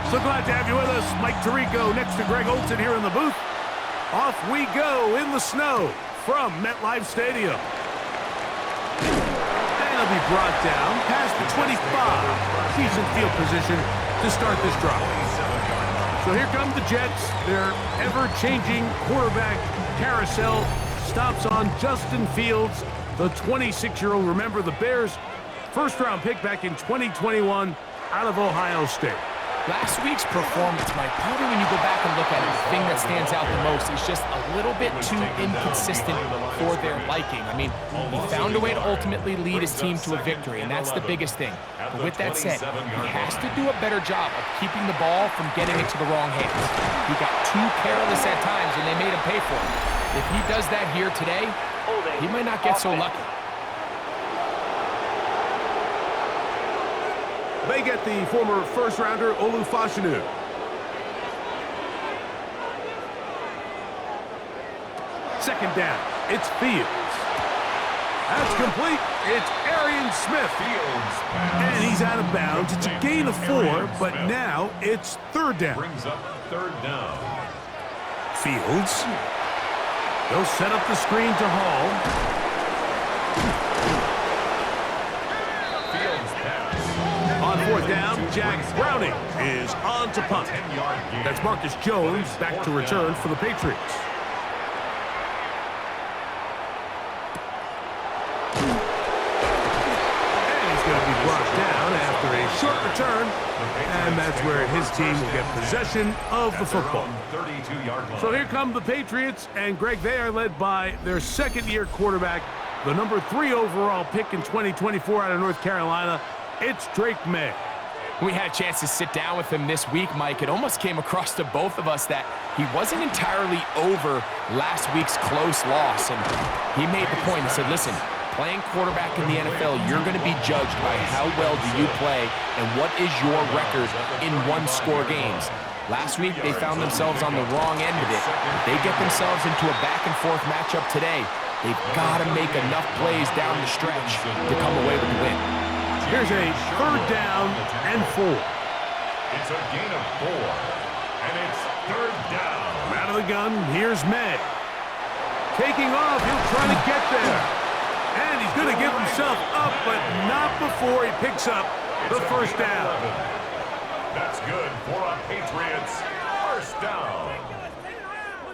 So glad to have you with us. Mike Tirico next to Greg Olson here in the booth. Off we go in the snow from MetLife Stadium. And it'll be brought down past the 25. Decent field position to start this drive. So here come the Jets. Their ever-changing quarterback carousel stops on Justin Fields, the 26-year-old. Remember, the Bears' first-round pick back in 2021 out of Ohio State. Last week's performance, Mike, probably when you go back and look at it, the thing that stands out the most is just a little bit too inconsistent for their liking. I mean, he found a way to ultimately lead his team to a victory, and that's the biggest thing. But with that said, he has to do a better job of keeping the ball from getting into the wrong hands. He got too careless at times, and they made him pay for it. If he does that here today, he might not get so lucky. They get the former first-rounder, Olu Fashanu. Second down, it's Fields. That's complete. It's Arian Smith. And he's out of bounds. It's a gain of 4, but now it's third down. Brings up third down. Fields. They'll set up the screen to Hall. On fourth down, Jack Browning is on to punt. That's Marcus Jones back to return for the Patriots. And he's going to be brought down after a short return. And that's where his team will get possession of the football. So here come the Patriots. And, Greg, they are led by their second-year quarterback, the number 3 overall pick in 2024 out of North Carolina. It's Drake May. We had a chance to sit down with him this week, Mike. It almost came across to both of us that he wasn't entirely over last week's close loss. And he made the point. He said, listen, playing quarterback in the NFL, you're going to be judged by how well do you play and what is your record in one-score games. Last week, they found themselves on the wrong end of it. They get themselves into a back-and-forth matchup today. They've got to make enough plays down the stretch to come away with the win. Here's a third down and 4. It's a gain of 4, and it's third down. Out of the gun, here's May. Taking off, he'll try to get there. And he's going to give himself up, but not before he picks up the first down. That's good for a Patriots first down.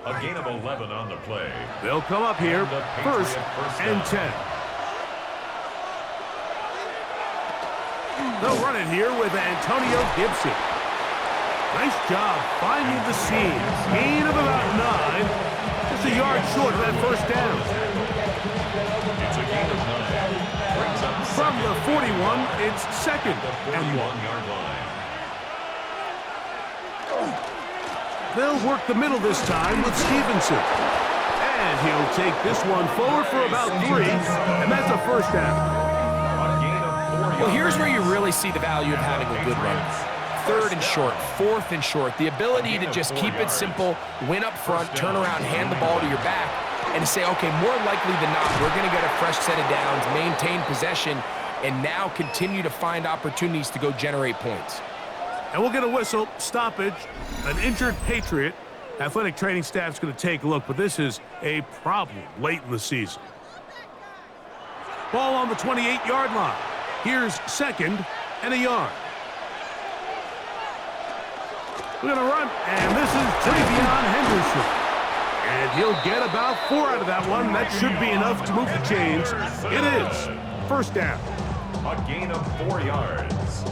A gain of 11 on the play. They'll come up here, first and 10. They'll run it here with Antonio Gibson. Nice job finding the seam. Gain of about 9. Just a yard short of that first down. It's a gain of 9. Brings up From the 41, it's second and 1. yard line. They'll work the middle this time with Stevenson. And he'll take this one forward for about 3. And that's a first down. Well, here's where you really see the value of having a good run. Third and short, fourth and short. The ability to just keep it simple, win up front, turn around, hand the ball to your back, and to say, okay, more likely than not, we're going to get a fresh set of downs, maintain possession, and now continue to find opportunities to go generate points. And we'll get a whistle, stoppage, an injured Patriot. Athletic training staff's going to take a look, but this is a problem late in the season. Ball on the 28-yard line. Here's second and a yard. We're going to run, and this is Travion Henderson. And he'll get about 4 out of that one. That should be enough to move the chains. It is first down. A gain of 4 yards.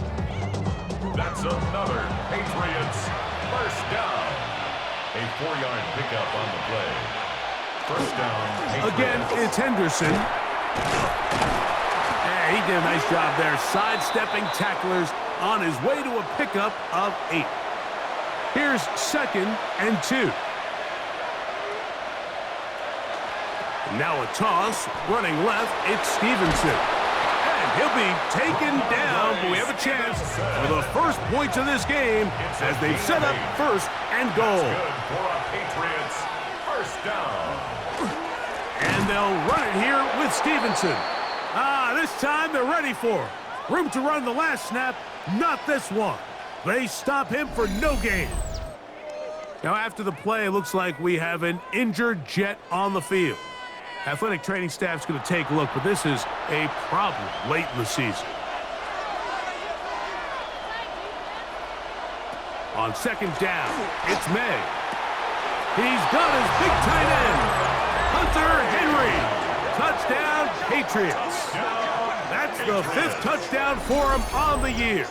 That's another Patriots first down. A 4-yard pickup on the play. First down, Patriots. Again, it's Henderson. He did a nice job there, sidestepping tacklers on his way to a pickup of 8. Here's second and 2. Now a toss, running left, it's Stevenson. And he'll be taken down, but we have a chance for the first points of this game as they set up first and goal. Good for a Patriots first down. And they'll run it here with Stevenson. This time they're ready for it. Room to run the last snap, not this one. They stop him for no gain. Now after the play, it looks like we have an injured Jet on the field. Athletic training staff's going to take a look, but this is a problem late in the season. On second down, it's May. He's got his big tight end, Hunter Henry. Touchdown, Patriots. That's the 5th touchdown for him on the year.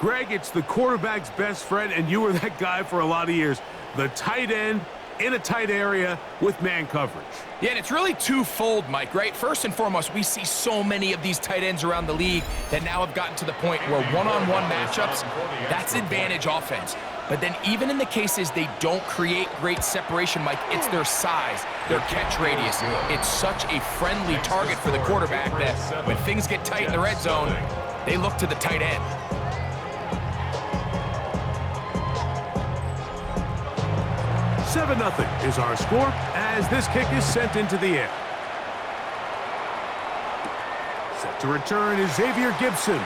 Greg, it's the quarterback's best friend, and you were that guy for a lot of years. The tight end in a tight area with man coverage. Yeah, and it's really twofold, Mike, right? First and foremost, we see so many of these tight ends around the league that now have gotten to the point where one-on-one matchups, that's advantage offense. But then even in the cases they don't create great separation, Mike, it's their size, their catch radius. It's such a friendly target for the quarterback that when things get tight in the red zone, they look to the tight end. 7-0 is our score as this kick is sent into the air. Set to return is Xavier Gibson.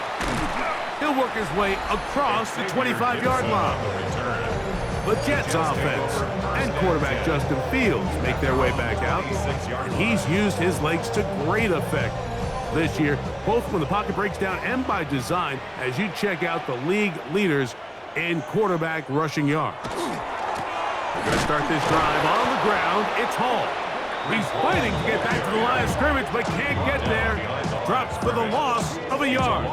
He'll work his way across the 25-yard line. The Jets offense and quarterback Justin Fields make their way back out. And he's used his legs to great effect this year, both when the pocket breaks down and by design, as you check out the league leaders in quarterback rushing yards. We're going to start this drive on the ground. It's Hall. He's fighting to get back to the line of scrimmage, but can't get there. Drops for the loss of a yard.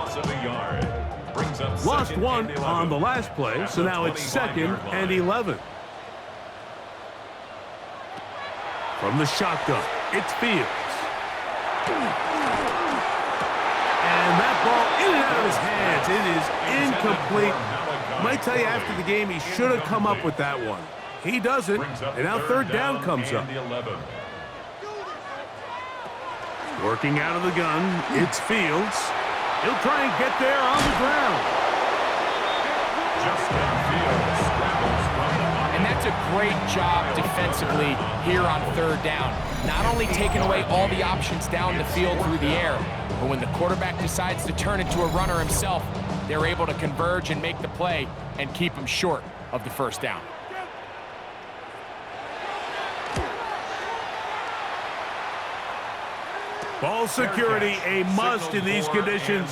Lost one on the last play, so now it's 2nd and 11. From the shotgun, it's Fields. And that ball in and out of his hands. It is incomplete. Might tell you after the game he should have come up with that one. He doesn't, and now 3rd down comes up. Working out of the gun, it's Fields. He'll try and get there on the ground. And that's a great job defensively here on 3rd down. Not only taking away all the options down the field through the air, but when the quarterback decides to turn into a runner himself, they're able to converge and make the play and keep him short of the 1st down. Ball security a must in these conditions.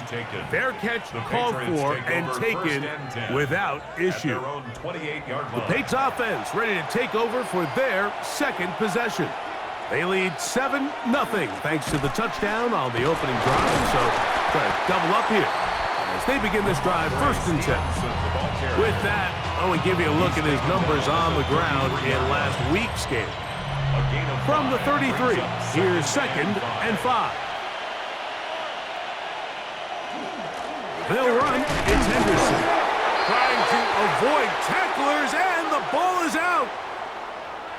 Fair catch called for and taken without issue. The Patriots offense ready to take over for their 2nd possession. They lead 7-0 thanks to the touchdown on the opening drive. So try to double up here as they begin this drive 1st and 10. With that, I want to give you a look at his numbers on the ground in last week's game. From the 33, here's 2nd and 5. They'll run. It's Henderson trying to avoid tacklers, and the ball is out.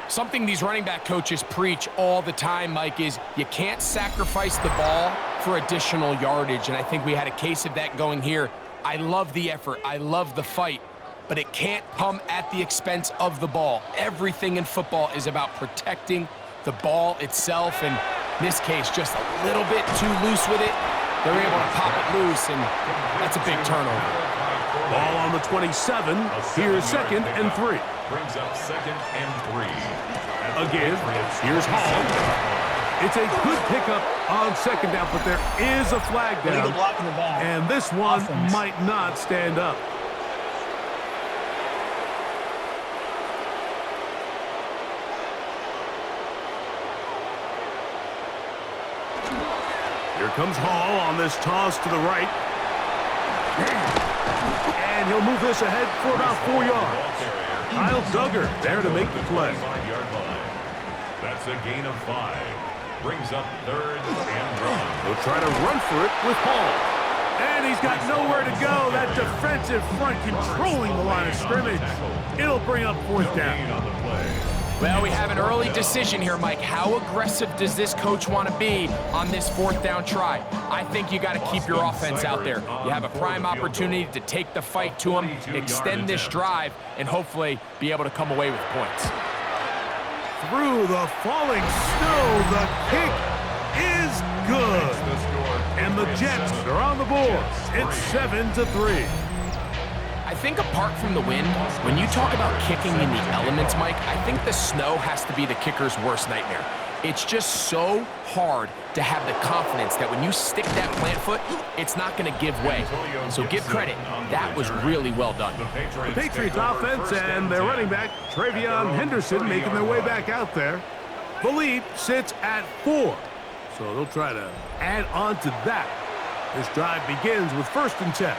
Something these running back coaches preach all the time, Mike, is you can't sacrifice the ball for additional yardage, and I think we had a case of that going here. I love the effort. I love the fight. But it can't come at the expense of the ball. Everything in football is about protecting the ball itself, and in this case, just a little bit too loose with it. They're able to pop it loose, and that's a big turnover. Ball on the 27. Here's 2nd and 3. Brings up 2nd and 3. Again, here's Hall. It's a good pickup on 2nd down, but there is a flag down, and this one might not stand up. Here comes Hall on this toss to the right. And he'll move this ahead for about 4 yards. Kyle Duggar there to make the play. That's a gain of 5. Brings up 3rd and run. He'll try to run for it with Hall. And he's got nowhere to go. That defensive front controlling the line of scrimmage. It'll bring up 4th down. Well, we have an early decision here, Mike. How aggressive does this coach want to be on this 4th down try? I think you got to keep your offense out there. You have a prime opportunity to take the fight to them, extend this drive, and hopefully be able to come away with points. Through the falling snow, the kick is good. And the Jets are on the board. It's 7-3. I think apart from the wind, when you talk about kicking in the elements, Mike, I think the snow has to be the kicker's worst nightmare. It's just so hard to have the confidence that when you stick that plant foot, it's not going to give way. So give credit. That was really well done. The Patriots offense and their running back, Travion Henderson, making their way back out there. The lead sits at 4. So they'll try to add on to that. This drive begins with 1st and 10.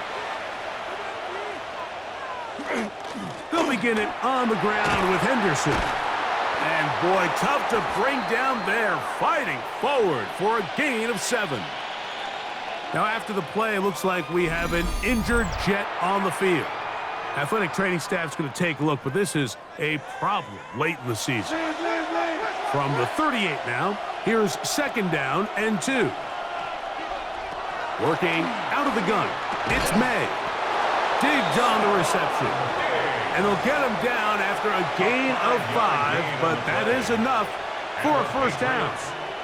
They'll begin it on the ground with Henderson. And boy, tough to bring down there, fighting forward for a gain of 7. Now after the play, it looks like we have an injured Jet on the field. Athletic training staff's going to take a look, but this is a problem late in the season. From the 38 now, here's 2nd down and 2. Working out of the gun, it's May. Diggs on the reception. And they'll get him down after a gain of 5, but that is enough for a 1st down.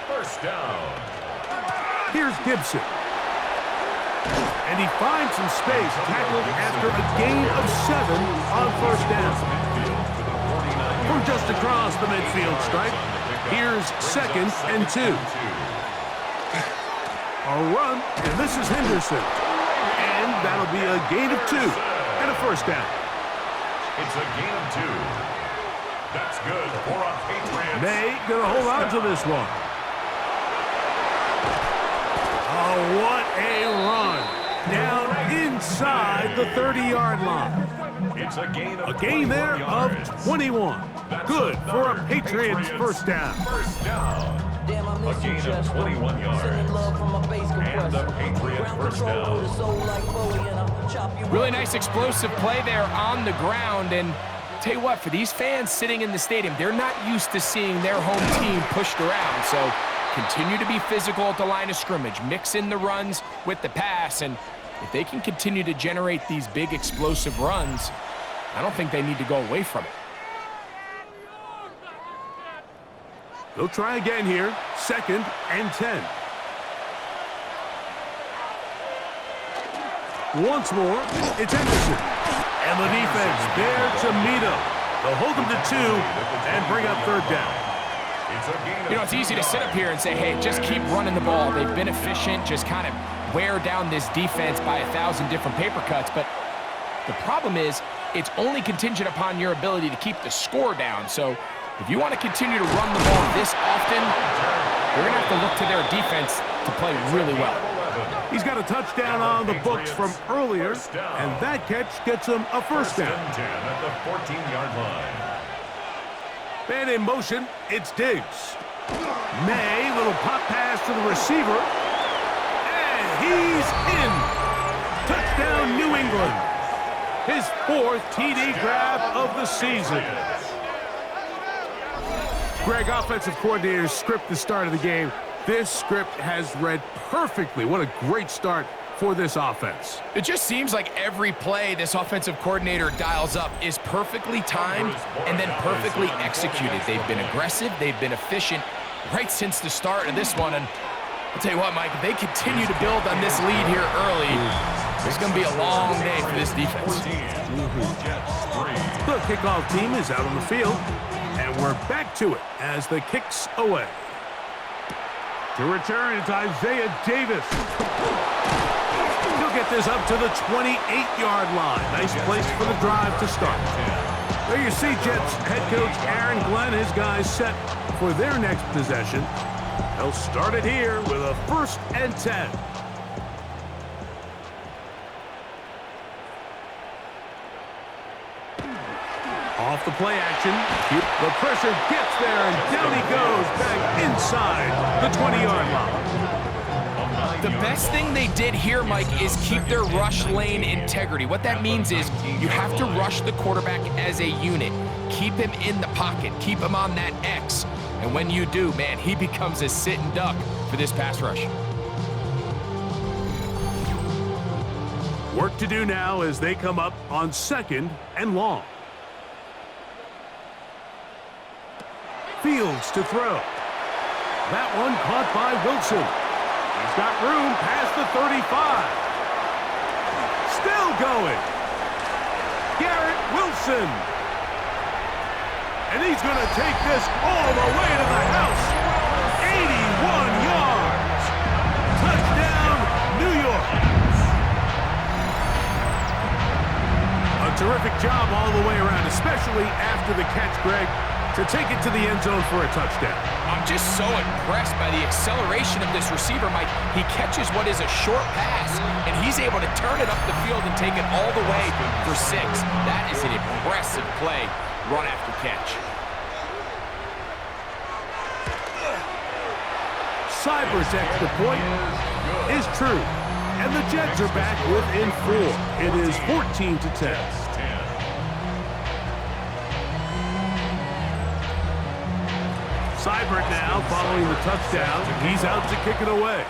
First down. Here's Gibson. And he finds some space, tackled after a gain of 7 on 1st down. From just across the midfield stripe, here's 2nd and 2. A run, and this is Henderson. And that'll be a gain of 2 and a 1st down. It's a gain of 2. That's good for a Patriots. May gonna hold on to this one. Oh, what a run. Down inside the 30-yard line. It's a gain of there of 21. That's Good for a Patriots Patriots 1st down. First down. Damn, I miss A gain you, of Chester. 21 yards. Sending love from my bass And the compressor. Patriots Ground first control down. with a soul like Bowie, and I'll chop you Really up. nice explosive play there on the ground. And tell you what, for these fans sitting in the stadium, they're not used to seeing their home team pushed around. So continue to be physical at the line of scrimmage. Mix in the runs with the pass. And if they can continue to generate these big explosive runs, I don't think they need to go away from it. They'll try again here. 2nd and 10. Once more, it's Henderson. And the defense there to meet him. They'll hold him to 2 and bring up 3rd down. You know, it's easy to sit up here and say, hey, just keep running the ball. They've been efficient, just kind of wear down this defense by 1,000 different paper cuts. But the problem is, it's only contingent upon your ability to keep the score down. So if you want to continue to run the ball this often, you're going to have to look to their defense to play really well. He's got a touchdown on the books from earlier, and that catch gets him a 1st down. 10 at the 14-yard line. Man in motion, it's Diggs. May, little pop pass to the receiver. And he's in. Touchdown, New England. His 4th TD grab of the season. Greg, offensive coordinator's script the start of the game. This script has read perfectly. What a great start for this offense. It just seems like every play this offensive coordinator dials up is perfectly timed and then perfectly executed. They've been aggressive, they've been efficient right since the start of this one. And I'll tell you what, Mike, if they continue to build on this lead here early, it's going to be a long day for this defense. The kickoff team is out on the field, and we're back to it as the kick's away. To return, it's Isaiah Davis. He'll get this up to the 28-yard line. Nice place for the drive to start. There you see Jets head coach Aaron Glenn, his guys set for their next possession. They'll start it here with a 1st and 10. Off the play action. The pressure gets there, and down he goes back inside the 20-yard line. The best thing they did here, Mike, is keep their rush lane integrity. What that means is you have to rush the quarterback as a unit. Keep him in the pocket. Keep him on that X. And when you do, man, he becomes a sitting duck for this pass rush. Work to do now as they come up on 2nd and long. Fields to throw. That one caught by Wilson. He's got room past the 35. Still going. Garrett Wilson. And he's going to take this all the way to the house. 81 yards. Touchdown, New York. A terrific job all the way around, especially after the catch, Greg, to take it to the end zone for a touchdown. I'm just so impressed by the acceleration of this receiver, Mike. He catches what is a short pass, and he's able to turn it up the field and take it all the way for 6. That is an impressive play, run after catch. Cyber's extra point is true, and the Jets are back within 4. It is 14-10. Seibert now following the touchdown. He's out to kick it away.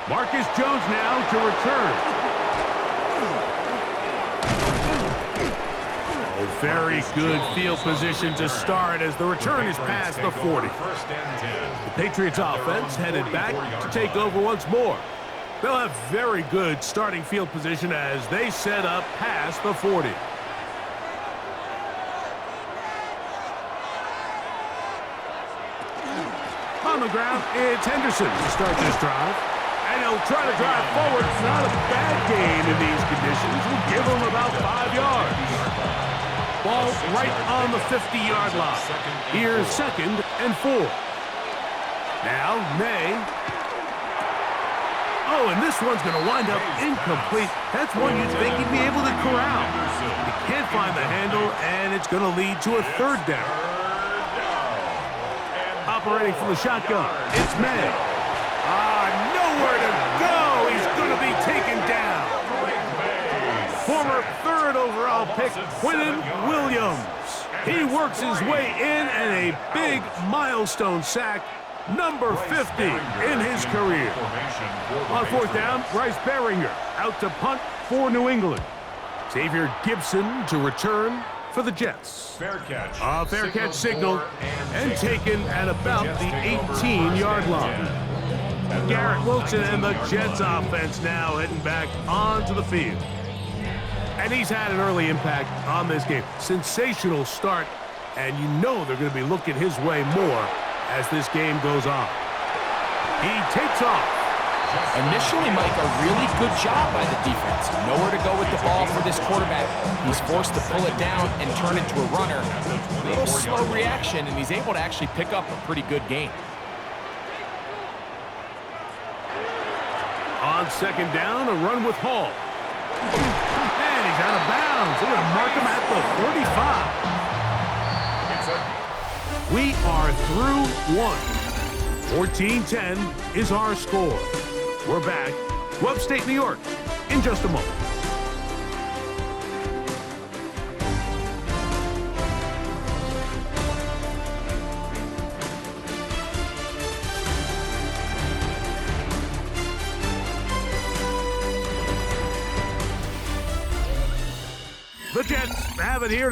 Marcus Jones now to return. Oh, very good field position to start as the return is past the 40. The Patriots offense headed back to take over once more. They'll have very good starting field position as they set up past the 40. On the ground, it's Henderson to start this drive. And he'll try to drive forward. It's not a bad game in these conditions. We'll give him about 5 yards. Ball right on the 50-yard line. Here's 2nd and 4. Now, May. Oh, and this one's going to wind up incomplete. That's one you'd think he'd be able to corral. He can't find the handle, and it's going to lead to a 3rd down. Operating from the shotgun, it's May. Nowhere to go. He's going to be taken down. Former 3rd overall pick, Quinnen Williams. He works his way in and a big milestone sack, number 50 in his career. On 4th down, Bryce Beringer out to punt for New England. Xavier Gibson to return for the Jets. Fair catch signal and taken at about the 18-yard line. Garrett Wilson and the Jets offense now heading back onto the field. And he's had an early impact on this game. Sensational start, and you know they're going to be looking his way more as this game goes on. He takes off. Initially, Mike, a really good job by the defense. Nowhere to go with the ball for this quarterback. He's forced to pull it down and turn into a runner. A little slow reaction, and he's able to actually pick up a pretty good gain. On 2nd down, a run with Hall. And he's out of bounds. They're going to mark him at the 35. We are through 1. 14-10 is our score. We're back to upstate New York in just a moment. The Jets have it here.